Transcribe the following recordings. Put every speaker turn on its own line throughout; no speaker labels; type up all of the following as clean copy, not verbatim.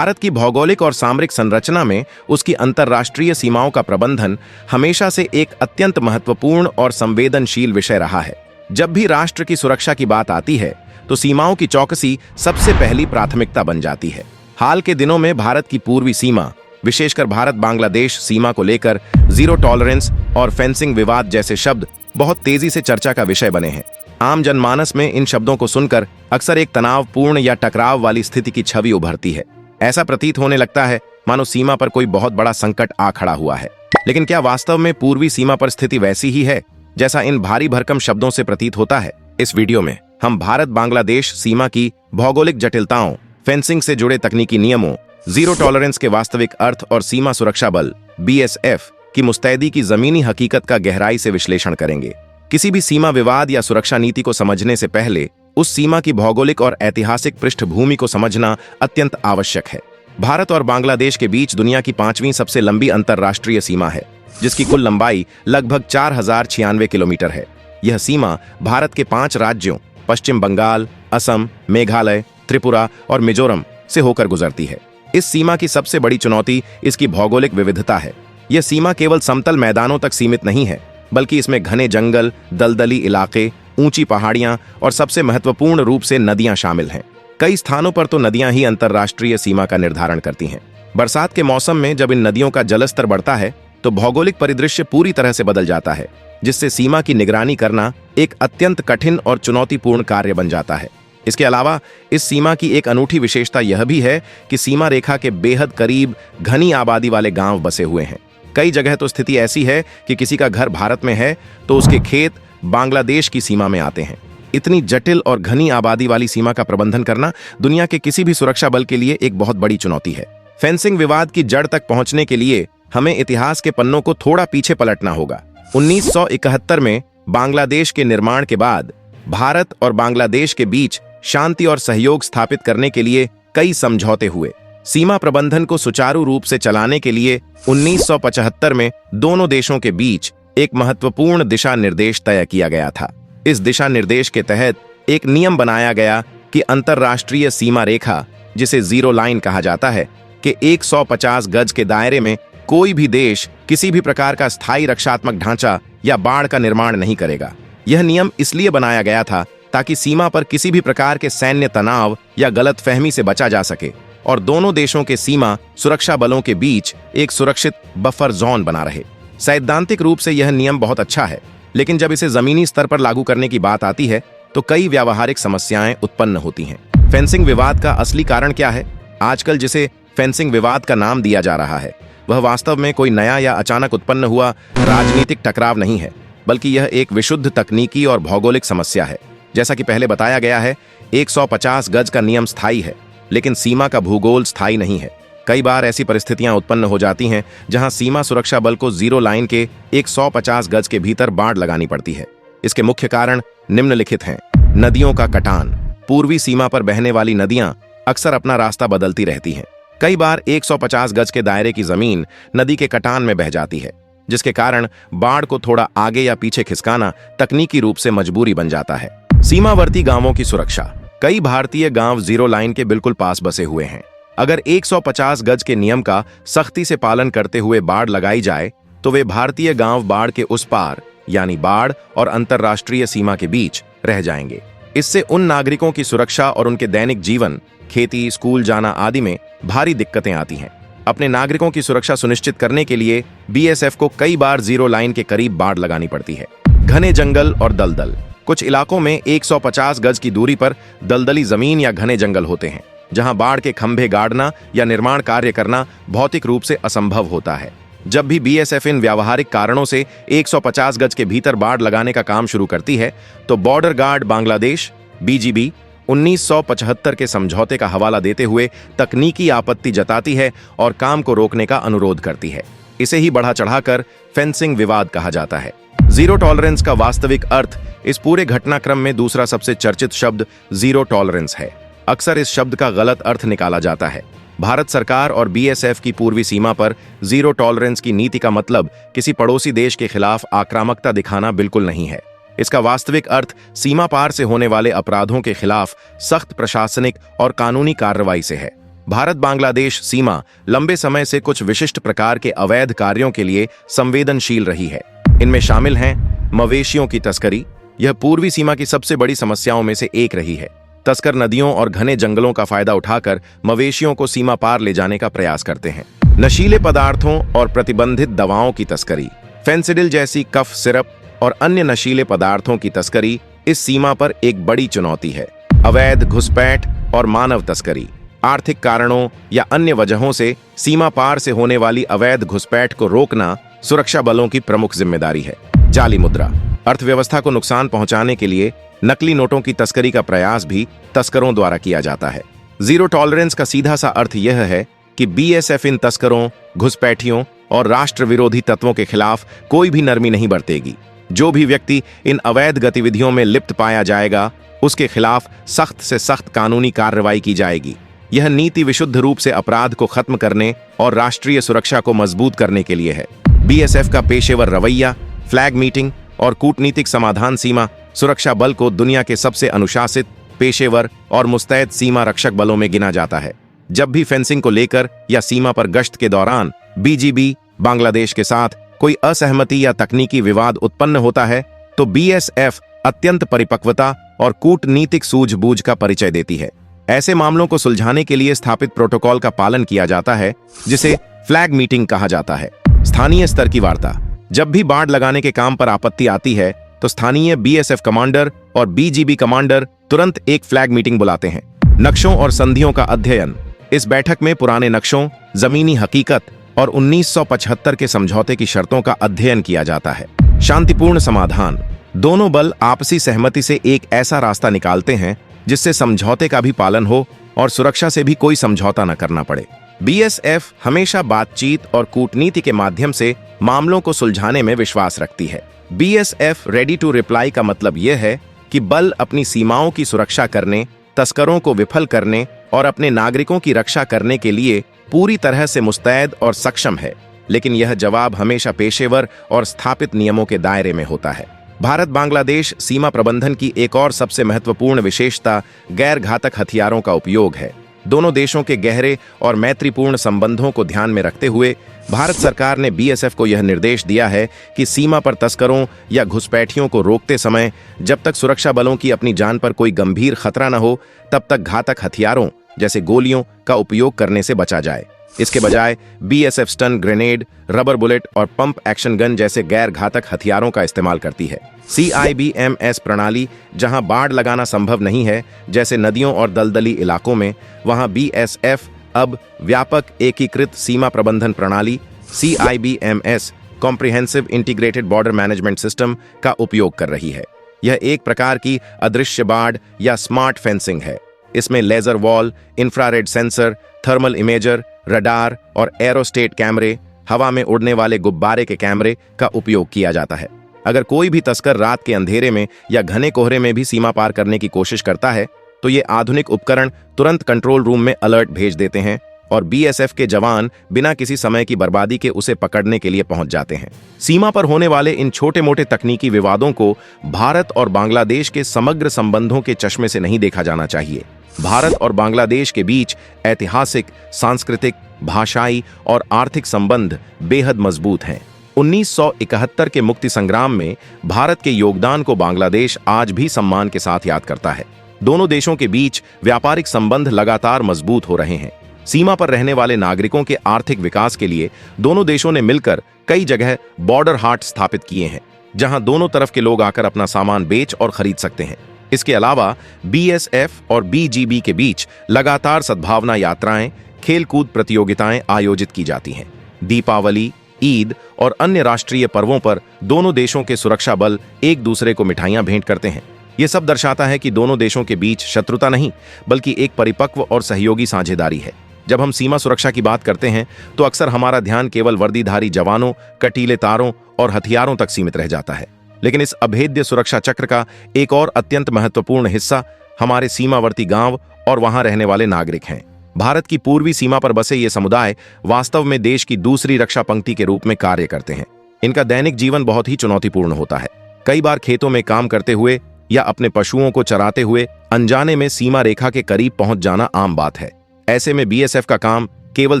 भारत की भौगोलिक और सामरिक संरचना में उसकी अंतर्राष्ट्रीय सीमाओं का प्रबंधन हमेशा से एक अत्यंत महत्वपूर्ण और संवेदनशील विषय रहा है। जब भी राष्ट्र की सुरक्षा की बात आती है तो सीमाओं की चौकसी सबसे पहली प्राथमिकता बन जाती है। हाल के दिनों में भारत की पूर्वी सीमा, विशेषकर भारत बांग्लादेश सीमा को लेकर जीरो टॉलरेंस और फेंसिंग विवाद जैसे शब्द बहुत तेजी से चर्चा का विषय बने हैं। आम जनमानस में इन शब्दों को सुनकर अक्सर एक तनावपूर्ण या टकराव वाली स्थिति की छवि उभरती है। ऐसा प्रतीत होने लगता है मानो सीमा पर कोई बहुत बड़ा संकट आ खड़ा हुआ है। लेकिन क्या वास्तव में पूर्वी सीमा पर स्थिति वैसी ही है जैसा इन भारी भरकम शब्दों से प्रतीत होता है? इस वीडियो में हम भारत बांग्लादेश सीमा की भौगोलिक जटिलताओं, फेंसिंग से जुड़े तकनीकी नियमों, जीरो टॉलरेंस के वास्तविक अर्थ और सीमा सुरक्षा बल BSF की मुस्तैदी की जमीनी हकीकत का गहराई से विश्लेषण करेंगे। किसी भी सीमा विवाद या सुरक्षा नीति को समझने से पहले उस सीमा की भौगोलिक और ऐतिहासिक पृष्ठभूमि को समझना अत्यंत आवश्यक है। भारत और बांग्लादेश के बीच दुनिया की 5वीं सबसे लंबी अंतर्राष्ट्रीय सीमा है, जिसकी कुल लंबाई लगभग 4096 किलोमीटर है। यह सीमा भारत के 5 राज्यों पश्चिम बंगाल, असम, मेघालय, त्रिपुरा और मिजोरम से होकर गुजरती है। इस सीमा की सबसे बड़ी चुनौती इसकी भौगोलिक विविधता है। यह सीमा केवल समतल मैदानों तक सीमित नहीं है, बल्कि इसमें घने जंगल, दलदली इलाके, ऊंची पहाड़ियां और सबसे महत्वपूर्ण रूप से नदियां शामिल हैं। कई स्थानों पर तो नदियां ही अंतर्राष्ट्रीय सीमा का निर्धारण करती हैं। बरसात के मौसम में जब इन नदियों का जलस्तर बढ़ता है तो भौगोलिक परिदृश्य पूरी तरह से बदल जाता है, जिससे सीमा की निगरानी करना एक अत्यंत कठिन और चुनौतीपूर्ण कार्य बन जाता है। इसके अलावा इस सीमा की एक अनूठी विशेषता यह भी है कि सीमा रेखा के बेहद करीब घनी आबादी वाले गांव बसे हुए हैं। कई जगह तो स्थिति ऐसी है कि किसी का घर भारत में है तो उसके खेत बांग्लादेश की सीमा में आते हैं। इतनी जटिल और घनी आबादी वाली सीमा का प्रबंधन करना दुनिया के किसी भी सुरक्षा बल के लिए एक बहुत बड़ी चुनौती है। फेंसिंग विवाद की जड़ तक पहुंचने के लिए हमें इतिहास के पन्नों को थोड़ा पीछे पलटना होगा। 1971 में बांग्लादेश के निर्माण के बाद भारत और बांग्लादेश के बीच शांति और सहयोग स्थापित करने के लिए कई समझौते हुए। सीमा प्रबंधन को सुचारू रूप से चलाने के लिए 1975 में दोनों देशों के बीच एक महत्वपूर्ण दिशा निर्देश तय किया गया था। इस दिशा निर्देश के तहत एक नियम बनाया गया कि अंतर्राष्ट्रीय सीमा रेखा, जिसे जीरो लाइन कहा जाता है, के 150 गज के दायरे में कोई भी देश किसी भी प्रकार का स्थायी रक्षात्मक ढांचा या बाढ़ का निर्माण नहीं करेगा। यह नियम इसलिए बनाया गया था ताकि सीमा पर किसी भी प्रकार के सैन्य तनाव या गलतफहमी से बचा जा सके और दोनों देशों के सीमा सुरक्षा बलों के बीच एक सुरक्षित बफर जोन बना रहे। सैद्धांतिक रूप से यह नियम बहुत अच्छा है, लेकिन जब इसे जमीनी स्तर पर लागू करने की बात आती है तो कई व्यावहारिक समस्याएं उत्पन्न होती हैं। फेंसिंग विवाद का असली कारण क्या है? आजकल जिसे फेंसिंग विवाद का नाम दिया जा रहा है वह वास्तव में कोई नया या अचानक उत्पन्न हुआ राजनीतिक टकराव नहीं है, बल्कि यह एक विशुद्ध तकनीकी और भौगोलिक समस्या है। जैसा कि पहले बताया गया है, 150 गज का नियम स्थायी है, लेकिन सीमा का भूगोल स्थायी नहीं है। कई बार ऐसी परिस्थितियां उत्पन्न हो जाती हैं जहां सीमा सुरक्षा बल को जीरो लाइन के 150 गज के भीतर बाड़ लगानी पड़ती है। इसके मुख्य कारण निम्नलिखित हैं। नदियों का कटान। पूर्वी सीमा पर बहने वाली नदियां अक्सर अपना रास्ता बदलती रहती हैं। कई बार 150 गज के दायरे की जमीन नदी के कटान में बह जाती है, जिसके कारण बाढ़ को थोड़ा आगे या पीछे खिसकाना तकनीकी रूप से मजबूरी बन जाता है। सीमावर्ती गांवों की सुरक्षा। कई भारतीय गांव जीरो लाइन के बिल्कुल पास बसे हुए हैं। अगर 150 गज के नियम का सख्ती से पालन करते हुए बाड़ लगाई जाए तो वे भारतीय गांव बाढ़ के उस पार, यानी बाढ़ और अंतर्राष्ट्रीय सीमा के बीच रह जाएंगे। इससे उन नागरिकों की सुरक्षा और उनके दैनिक जीवन, खेती, स्कूल जाना आदि में भारी दिक्कतें आती हैं। अपने नागरिकों की सुरक्षा सुनिश्चित करने के लिए BSF को कई बार जीरो लाइन के करीब बाड़ लगानी पड़ती है। घने जंगल और दलदल। कुछ इलाकों में 150 गज की दूरी पर दलदली जमीन या घने जंगल होते हैं, जहां बाढ़ के खंभे गाड़ना या निर्माण कार्य करना भौतिक रूप से असंभव होता है। जब भी BSF इन व्यावहारिक कारणों से 150 गज के भीतर बाड़ लगाने का काम शुरू करती है तो बॉर्डर गार्ड बांग्लादेश BGB 1975 के समझौते का हवाला देते हुए तकनीकी आपत्ति जताती है और काम को रोकने का अनुरोध करती है। इसे ही बढ़ा चढ़ाकर फेंसिंग विवाद कहा जाता है। जीरो टॉलरेंस का वास्तविक अर्थ इस पूरे घटनाक्रम में दूसरा सबसे चर्चित शब्द जीरो टॉलरेंस है। अक्सर इस शब्द का गलत अर्थ निकाला जाता है। भारत सरकार और BSF की पूर्वी सीमा पर जीरो टॉलरेंस की नीति का मतलब किसी पड़ोसी देश के खिलाफ आक्रामकता दिखाना बिल्कुल नहीं है। इसका वास्तविक अर्थ सीमा पार से होने वाले अपराधों के खिलाफ सख्त प्रशासनिक और कानूनी कार्रवाई से है। भारत बांग्लादेश सीमा लंबे समय से कुछ विशिष्ट प्रकार के अवैध कार्यों के लिए संवेदनशील रही है। इनमें शामिल हैं मवेशियों की तस्करी। यह पूर्वी सीमा की सबसे बड़ी समस्याओं में से एक रही है। तस्कर नदियों और घने जंगलों का फायदा उठाकर मवेशियों को सीमा पार ले जाने का प्रयास करते हैं। नशीले पदार्थों और प्रतिबंधित दवाओं की तस्करी, फेंसिडिल जैसी कफ सिरप और अन्य नशीले पदार्थों की तस्करी इस सीमा पर एक बड़ी चुनौती है। अवैध घुसपैठ और मानव तस्करी, आर्थिक कारणों या अन्य वजहों से सीमा पार से होने वाली अवैध घुसपैठ को रोकना सुरक्षा बलों की प्रमुख जिम्मेदारी है। जाली मुद्रा, अर्थव्यवस्था को नुकसान पहुंचाने के लिए नकली नोटों की तस्करी का प्रयास भी तस्करों द्वारा किया जाता है। जीरो टॉलरेंस का सीधा सा अर्थ यह है कि बीएसएफ इन तस्करों, घुसपैठियों और राष्ट्र विरोधी तत्वों के खिलाफ कोई भी नरमी नहीं बरतेगी। जो भी व्यक्ति इन अवैध गतिविधियों में लिप्त पाया जाएगा, उसके खिलाफ सख्त से सख्त कानूनी कार्रवाई की जाएगी। यह नीति विशुद्ध रूप से अपराध को खत्म करने और राष्ट्रीय सुरक्षा को मजबूत करने के लिए है। बीएसएफ का पेशेवर रवैया, फ्लैग मीटिंग और कूटनीतिक समाधान सीमा सुरक्षा बल को दुनिया के सबसे अनुशासित, पेशेवर और मुस्तैद सीमा रक्षक बलों में गिना जाता है। जब भी फेंसिंग को लेकर या सीमा पर गश्त के दौरान बीजीबी बांग्लादेश के साथ कोई असहमति या तकनीकी विवाद उत्पन्न होता है, तो बीएसएफ अत्यंत परिपक्वता और कूटनीतिक सूझबूझ का परिचय देती है। ऐसे मामलों को सुलझाने के लिए स्थापित प्रोटोकॉल का पालन किया जाता है, जिसे फ्लैग मीटिंग कहा जाता है। स्थानीय स्तर की वार्ता, जब भी बाड़ लगाने के काम पर आपत्ति आती है, तो स्थानीय बीएसएफ कमांडर और बीजीबी कमांडर तुरंत एक फ्लैग मीटिंग बुलाते हैं। नक्शों और संधियों का अध्ययन, इस बैठक में पुराने नक्शों, जमीनी हकीकत और 1975 के समझौते की शर्तों का अध्ययन किया जाता है। शांतिपूर्ण समाधान, दोनों बल आपसी सहमति से एक ऐसा रास्ता निकालते हैं जिससे समझौते का भी पालन हो और सुरक्षा से भी कोई समझौता न करना पड़े। बीएसएफ हमेशा बातचीत और कूटनीति के माध्यम से मामलों को सुलझाने में विश्वास रखती है। बीएसएफ रेडी टू रिप्लाई का मतलब यह है कि बल अपनी सीमाओं की सुरक्षा करने, तस्करों को विफल करने और अपने नागरिकों की रक्षा करने के लिए पूरी तरह से मुस्तैद और सक्षम है, लेकिन यह जवाब हमेशा पेशेवर और स्थापित नियमों के दायरे में होता है। भारत बांग्लादेश सीमा प्रबंधन की एक और सबसे महत्वपूर्ण विशेषता गैर घातक हथियारों का उपयोग है। दोनों देशों के गहरे और मैत्रीपूर्ण संबंधों को ध्यान में रखते हुए भारत सरकार ने बीएसएफ को यह निर्देश दिया है कि सीमा पर तस्करों या घुसपैठियों को रोकते समय जब तक सुरक्षा बलों की अपनी जान पर कोई गंभीर खतरा न हो, तब तक घातक हथियारों जैसे गोलियों का उपयोग करने से बचा जाए। इसके बजाय BSF stun grenade, rubber bullet और पंप एक्शन गन जैसे गैर घातक हथियारों का इस्तेमाल करती है। CIBMS प्रणाली, जहां बाड़ लगाना संभव नहीं है, जैसे नदियों और दलदली इलाकों में, वहां बीएसएफ अब व्यापक एकीकृत सीमा प्रबंधन प्रणाली CIBMS comprehensive integrated border management system का उपयोग कर रही है। यह एक प्रकार की अदृश्य बाड़ या स्मार्ट फेंसिंग है। इसमें laser wall, infrared sensor, thermal imager, radar और एरोस्टेट कैमरे, हवा में उड़ने वाले गुब्बारे के कैमरे का उपयोग किया जाता है। अगर कोई भी तस्कर रात के अंधेरे में या घने कोहरे में भी सीमा पार करने की कोशिश करता है, तो ये आधुनिक उपकरण तुरंत कंट्रोल रूम में अलर्ट भेज देते हैं और बीएसएफ के जवान बिना किसी समय की बर्बादी के उसे पकड़ने के लिए पहुंच जाते हैं। सीमा पर होने वाले इन छोटे मोटे तकनीकी विवादों को भारत और बांग्लादेश के समग्र संबंधों के चश्मे से नहीं देखा जाना चाहिए। भारत और बांग्लादेश के बीच ऐतिहासिक, सांस्कृतिक, भाषाई और आर्थिक संबंध बेहद मजबूत हैं। 1971 के मुक्ति संग्राम में भारत के योगदान को बांग्लादेश आज भी सम्मान के साथ याद करता है। दोनों देशों के बीच व्यापारिक संबंध लगातार मजबूत हो रहे हैं। सीमा पर रहने वाले नागरिकों के आर्थिक विकास के लिए दोनों देशों ने मिलकर कई जगह बॉर्डर हाट स्थापित किए हैं, जहां दोनों तरफ के लोग आकर अपना सामान बेच और खरीद सकते हैं। इसके अलावा बीएसएफ और बीजीबी के बीच लगातार सद्भावना यात्राएं, खेलकूद प्रतियोगिताएं आयोजित की जाती हैं। दीपावली, ईद और अन्य राष्ट्रीय पर्वों पर दोनों देशों के सुरक्षा बल एक दूसरे को मिठाइयां भेंट करते हैं। यह सब दर्शाता है कि दोनों देशों के बीच शत्रुता नहीं, बल्कि एक परिपक्व और सहयोगी साझेदारी है। जब हम सीमा सुरक्षा की बात करते हैं, तो अक्सर हमारा ध्यान केवल वर्दीधारी जवानों, कटीले तारों और हथियारों तक सीमित रह जाता है। लेकिन इस अभेद्य सुरक्षा चक्र का एक और अत्यंत महत्वपूर्ण हिस्सा हमारे सीमावर्ती गांव और वहां रहने वाले नागरिक हैं। भारत की पूर्वी सीमा पर बसे ये समुदाय वास्तव में देश की दूसरी रक्षा पंक्ति के रूप में कार्य करते हैं। इनका दैनिक जीवन बहुत ही चुनौतीपूर्ण होता है। कई बार खेतों में काम करते हुए या अपने पशुओं को चराते हुए अनजाने में सीमा रेखा के करीब पहुंच जाना आम बात है। ऐसे में बीएसएफ का काम केवल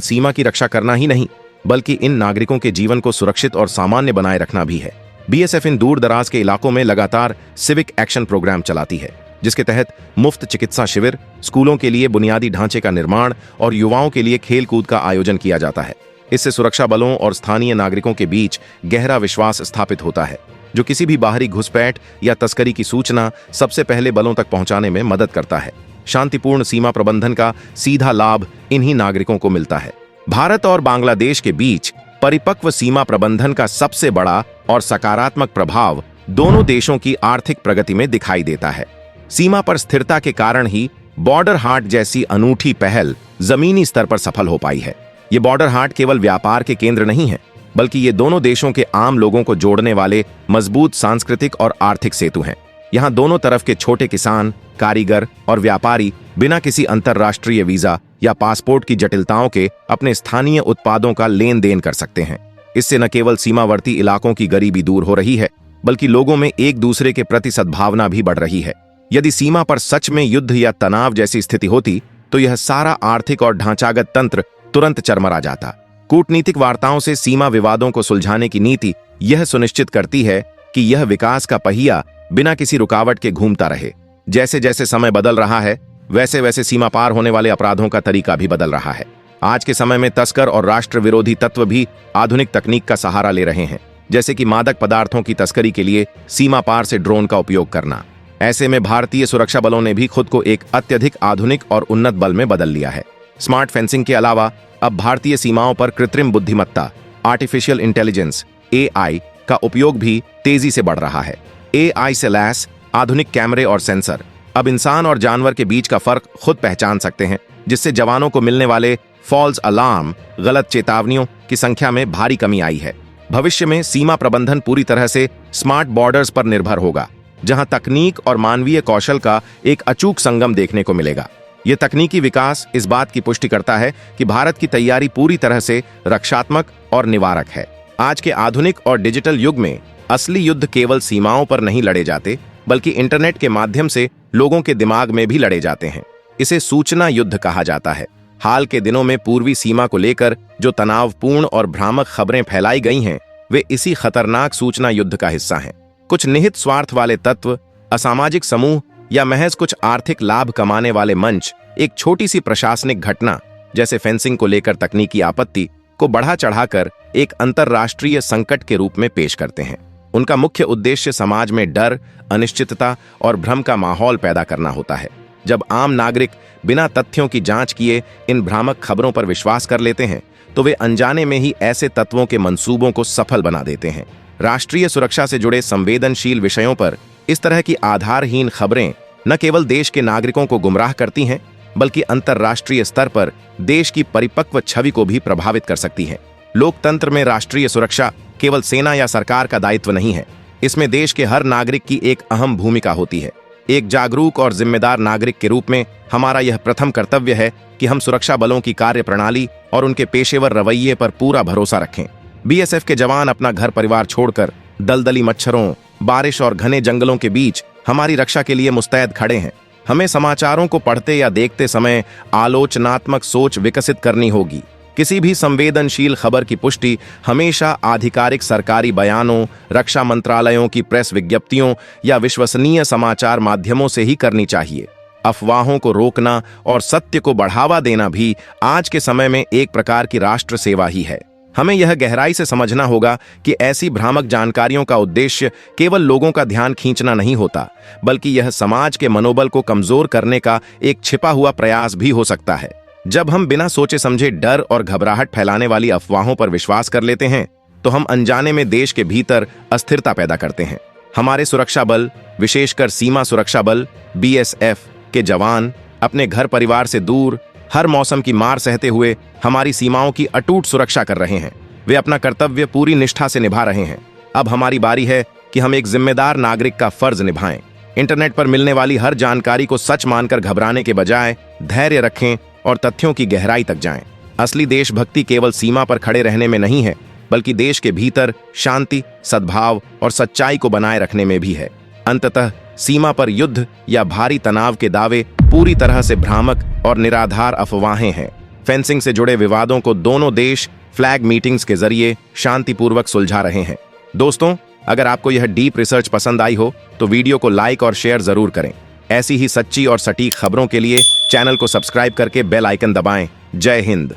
सीमा की रक्षा करना ही नहीं, बल्कि इन नागरिकों के जीवन को सुरक्षित और सामान्य बनाए रखना भी है। बीएसएफ इन दूर दराज के इलाकों में लगातार सिविक एक्शन प्रोग्राम चलाती है, जिसके तहत मुफ्त चिकित्सा शिविर, स्कूलों के लिए बुनियादी ढांचे का निर्माण और युवाओं के लिए खेल कूद का आयोजन किया जाता है। इससे सुरक्षा बलों और स्थानीय नागरिकों के बीच गहरा विश्वास स्थापित होता है, जो किसी भी बाहरी घुसपैठ या तस्करी की सूचना सबसे पहले बलों तक पहुंचाने में मदद करता है। शांतिपूर्ण सीमा प्रबंधन का सीधा लाभ इन्हीं नागरिकों को मिलता है। भारत और बांग्लादेश के बीच परिपक्व सीमा प्रबंधन का सबसे बड़ा और सकारात्मक प्रभाव दोनों देशों की आर्थिक प्रगति में दिखाई देता है। सीमा पर स्थिरता के कारण ही बॉर्डर हाट जैसी अनूठी पहल जमीनी स्तर पर सफल हो पाई है। ये बॉर्डर हाट केवल व्यापार के केंद्र नहीं है, बल्कि ये दोनों देशों के आम लोगों को जोड़ने वाले मजबूत सांस्कृतिक और आर्थिक सेतु हैं। यहाँ दोनों तरफ के छोटे किसान, कारीगर और व्यापारी बिना किसी अंतर्राष्ट्रीय वीजा या पासपोर्ट की जटिलताओं के अपने स्थानीय उत्पादों का लेन देन कर सकते हैं। इससे न केवल सीमावर्ती इलाकों की गरीबी दूर हो रही है, बल्कि लोगों में एक दूसरे के प्रति सद्भावना भी बढ़ रही है। यदि सीमा पर सच में युद्ध या तनाव जैसी स्थिति होती, तो यह सारा आर्थिक और ढांचागत तंत्र तुरंत चरमरा जाता। कूटनीतिक वार्ताओं से सीमा विवादों को सुलझाने की नीति यह सुनिश्चित करती है कि यह विकास का पहिया बिना किसी रुकावट के घूमता रहे। जैसे जैसे समय बदल रहा है, वैसे वैसे सीमा पार होने वाले अपराधों का तरीका भी बदल रहा है। आज के समय में तस्कर और राष्ट्र विरोधी तत्व भी आधुनिक तकनीक का सहारा ले रहे हैं, जैसे कि मादक पदार्थों की तस्करी के लिए सीमा पार से ड्रोन का उपयोग करना। ऐसे में भारतीय सुरक्षा बलों ने भी खुद को एक अत्यधिक आधुनिक और उन्नत बल में बदल लिया है। स्मार्ट फेंसिंग के अलावा अब भारतीय सीमाओं पर कृत्रिम बुद्धिमत्ता, आर्टिफिशियल इंटेलिजेंस (AI) का उपयोग भी तेजी से बढ़ रहा है। AI से लैस आधुनिक कैमरे और सेंसर अब इंसान और जानवर के बीच का फर्क खुद पहचान सकते हैं, जिससे जवानों को मिलने वाले फॉल्स अलार्म, गलत चेतावनियों की संख्या में भारी कमी आई है। भविष्य में सीमा प्रबंधन पूरी तरह से स्मार्ट बॉर्डर्स पर निर्भर होगा, जहां तकनीक और मानवीय कौशल का एक अचूक संगम देखने को मिलेगा। यह तकनीकी विकास इस बात की पुष्टि करता है कि भारत की तैयारी पूरी तरह से रक्षात्मक और निवारक है। आज के आधुनिक और डिजिटल युग में असली युद्ध केवल सीमाओं पर नहीं लड़े जाते, बल्कि इंटरनेट के माध्यम से लोगों के दिमाग में भी लड़े जाते हैं। इसे सूचना युद्ध कहा जाता है। हाल के दिनों में पूर्वी सीमा को लेकर जो तनावपूर्ण और भ्रामक खबरें फैलाई गई हैं, वे इसी खतरनाक सूचना युद्ध का हिस्सा हैं। कुछ निहित स्वार्थ वाले तत्व, असामाजिक समूह या महज कुछ आर्थिक लाभ कमाने वाले मंच एक छोटी सी प्रशासनिक घटना जैसे फेंसिंग को लेकर तकनीकी आपत्ति को बढ़ा चढ़ाकर एक अंतर्राष्ट्रीय संकट के रूप में पेश करते हैं। उनका मुख्य उद्देश्य समाज में डर, अनिश्चितता और भ्रम का माहौल पैदा करना होता है। जब आम नागरिक बिना तथ्यों की जांच किए इन भ्रामक खबरों पर विश्वास कर लेते हैं, तो वे अनजाने में ही ऐसे तत्वों के मंसूबों को सफल बना देते हैं। राष्ट्रीय सुरक्षा से जुड़े संवेदनशील विषयों पर इस तरह की आधारहीन खबरें न केवल देश के नागरिकों को गुमराह करती हैं, बल्कि अंतर्राष्ट्रीय स्तर पर देश की परिपक्व छवि को भी प्रभावित कर सकती हैं। लोकतंत्र में राष्ट्रीय सुरक्षा केवल सेना या सरकार का दायित्व नहीं है। इसमें देश के हर नागरिक की एक अहम भूमिका होती है। एक जागरूक और जिम्मेदार नागरिक के रूप में हमारा यह प्रथम कर्तव्य है कि हम सुरक्षा बलों की कार्यप्रणाली और उनके पेशेवर रवैये पर पूरा भरोसा रखें। बीएसएफ के जवान अपना घर परिवार छोड़कर दलदली मच्छरों, बारिश और घने जंगलों के बीच हमारी रक्षा के लिए मुस्तैद खड़े हैं। हमें समाचारों को पढ़ते या देखते समय आलोचनात्मक सोच विकसित करनी होगी। किसी भी संवेदनशील खबर की पुष्टि हमेशा आधिकारिक सरकारी बयानों, रक्षा मंत्रालयों की प्रेस विज्ञप्तियों या विश्वसनीय समाचार माध्यमों से ही करनी चाहिए। अफवाहों को रोकना और सत्य को बढ़ावा देना भी आज के समय में एक प्रकार की राष्ट्र सेवा ही है। हमें यह गहराई से समझना होगा कि ऐसी भ्रामक जानकारियों का उद्देश्य केवल लोगों का ध्यान खींचना नहीं होता, बल्कि यह समाज के मनोबल को कमजोर करने का एक छिपा हुआ प्रयास भी हो सकता है। जब हम बिना सोचे समझे डर और घबराहट फैलाने वाली अफवाहों पर विश्वास कर लेते हैं, तो हम अनजाने में देश के भीतर अस्थिरता पैदा करते हैं। हमारे सुरक्षा बल, विशेषकर सीमा सुरक्षा बल (BSF) के जवान अपने घर परिवार से दूर हर मौसम की मार सहते हुए हमारी सीमाओं की अटूट सुरक्षा कर रहे हैं। वे अपना कर्तव्य पूरी निष्ठा से निभा रहे हैं। अब हमारी बारी है कि हम एक जिम्मेदार नागरिक का फर्ज निभाएं। इंटरनेट पर मिलने वाली हर जानकारी को सच मानकर घबराने के बजाय धैर्य रखें और तथ्यों की गहराई तक जाएं। असली देशभक्ति केवल सीमा पर खड़े रहने में नहीं है, बल्कि देश के भीतर शांति, सद्भाव और सच्चाई को बनाए रखने में भी है। अंततः सीमा पर युद्ध या भारी तनाव के दावे पूरी तरह से भ्रामक और निराधार अफवाहें हैं। फेंसिंग से जुड़े विवादों को दोनों देश फ्लैग मीटिंग्स के जरिए शांतिपूर्वक सुलझा रहे हैं। दोस्तों, अगर आपको यह डीप रिसर्च पसंद आई हो तो वीडियो को लाइक और शेयर जरूर करें। ऐसी ही सच्ची और सटीक खबरों के लिए चैनल को सब्सक्राइब करके बेल आइकन दबाएं। जय हिंद।